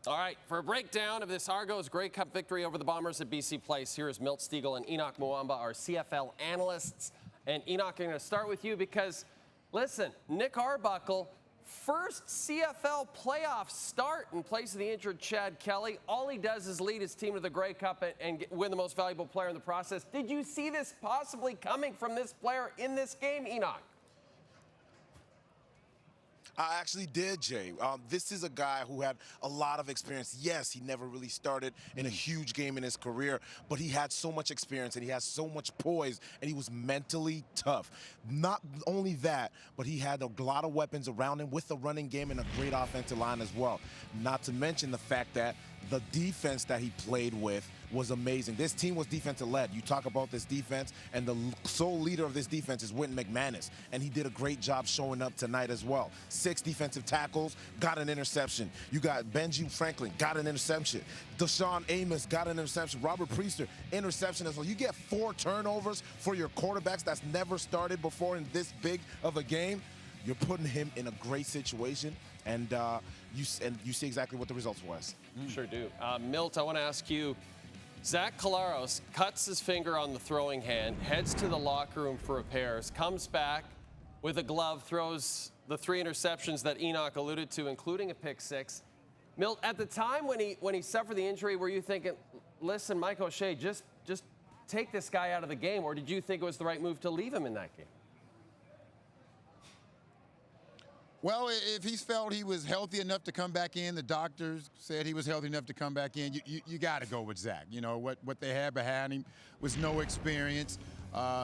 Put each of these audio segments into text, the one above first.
All right, for a breakdown of this Argos Grey Cup victory over the Bombers at BC Place, here is Milt, Stegall, and Henoc Muamba, our CFL analysts. And Henoc, I'm going to start with you because, listen, Nick Arbuckle, first CFL playoff start in place of the injured Chad Kelly. All he does is lead his team to the Grey Cup and win the most valuable player in the process. Did you see this possibly coming from this player in this game, Henoc? I actually did, Jay. This is a guy who had a lot of experience. Yes, he never really started in a huge game in his career, but he had so much experience and he has so much poise and he was mentally tough. Not only that, but he had a lot of weapons around him with the running game and a great offensive line as well. Not to mention the fact that the defense that he played with was amazing. This team was defensive-led. You talk about this defense, and the sole leader of this defense is Wynton McManus, and he did a great job showing up tonight as well. 6 defensive tackles, got an interception. You got Benji Franklin, got an interception. Deshaun Amos got an interception. Robert Priester, interception as well. You get 4 turnovers for your quarterbacks that's never started before in this big of a game. You're putting him in a great situation, and you see exactly what the results was. Sure do. Milt, I want to ask you, Zach Collaros cuts his finger on the throwing hand, heads to the locker room for repairs, comes back with a glove, throws the 3 interceptions that Henoc alluded to, including a pick 6. Milt, at the time when he suffered the injury, were you thinking, listen, Mike O'Shea, just take this guy out of the game, or did you think it was the right move to leave him in that game? Well, if he felt he was healthy enough to come back in, the doctors said he was healthy enough to come back in, you got to go with Zach. You know, what they had behind him was no experience.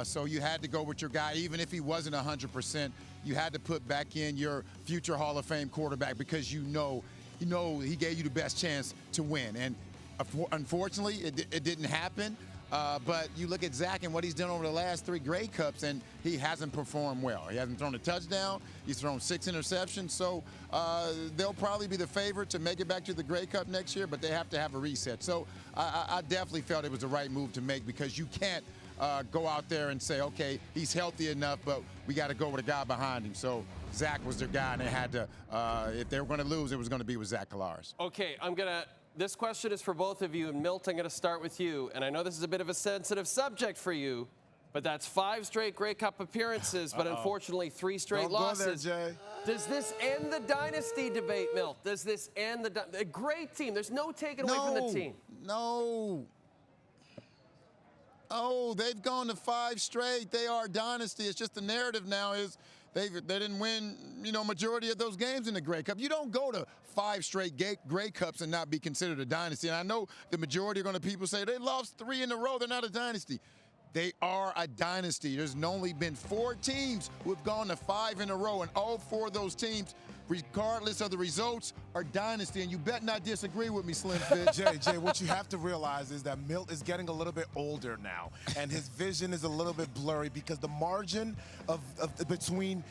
So you had to go with your guy. Even if he wasn't 100%, you had to put back in your future Hall of Fame quarterback because you know he gave you the best chance to win. And unfortunately, it didn't happen. But you look at Zach and what he's done over the last 3 Grey Cups, and he hasn't performed well. He hasn't thrown a touchdown. He's thrown 6 interceptions. So they'll probably be the favorite to make it back to the Grey Cup next year, but they have to have a reset. So I definitely felt it was the right move to make because you can't go out there and say, okay, he's healthy enough, but we got to go with a guy behind him. So Zach was their guy, and they had to, if they were going to lose, it was going to be with Zach Collaros. Okay, this question is for both of you, and Milt, I'm going to start with you. And I know this is a bit of a sensitive subject for you, but that's 5 straight Grey Cup appearances, but unfortunately 3 straight losses. Go there, Jay. Does this end the dynasty debate, Milt? Does this end a great team? There's no taking away from the team. No. Oh, they've gone to 5 straight. They are a dynasty. It's just the narrative now is they didn't win, majority of those games in the Grey Cup. You don't go to 5 straight Grey Cups and not be considered a dynasty. And I know the majority are going to people say they lost 3 in a row. They're not a dynasty. They are a dynasty. There's only been 4 teams who have gone to 5 in a row, and all 4 of those teams, regardless of the results, are dynasty. And you bet not disagree with me, Slim Fit. Jay, what you have to realize is that Milt is getting a little bit older now, and his vision is a little bit blurry because the margin between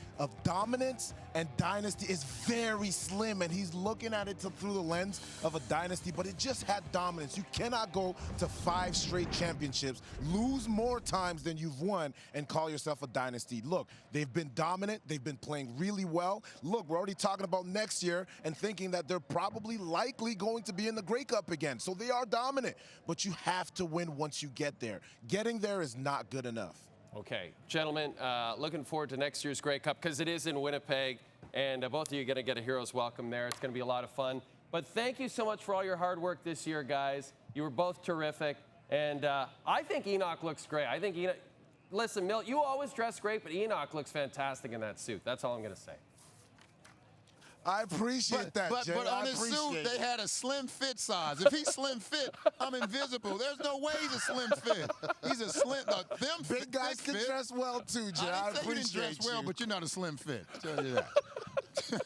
dominance and dynasty is very slim, and he's looking at it through the lens of a dynasty, but it just had dominance. You cannot go to 5 straight championships, lose more times than you've won, and call yourself a dynasty. Look, they've been dominant. They've been playing really well. Look, we're already talking about next year and thinking that they're probably likely going to be in the Grey Cup again. So they are dominant, but you have to win once you get there. Getting there is not good enough. Okay, gentlemen, looking forward to next year's Grey Cup because it is in Winnipeg, and both of you are going to get a hero's welcome there. It's going to be a lot of fun. But thank you so much for all your hard work this year, guys. You were both terrific, and I think Henoc looks great. I think Henoc, listen, Milt, you always dress great, but Henoc looks fantastic in that suit. That's all I'm going to say. I appreciate that, Jay. But on his suit, they had a slim fit size. If he's slim fit, I'm invisible. There's no way he's a slim fit. He's a slim. Them big guys can dress well too, Jay. I appreciate you. Didn't dress well, but you're not a slim fit. I'll tell you that.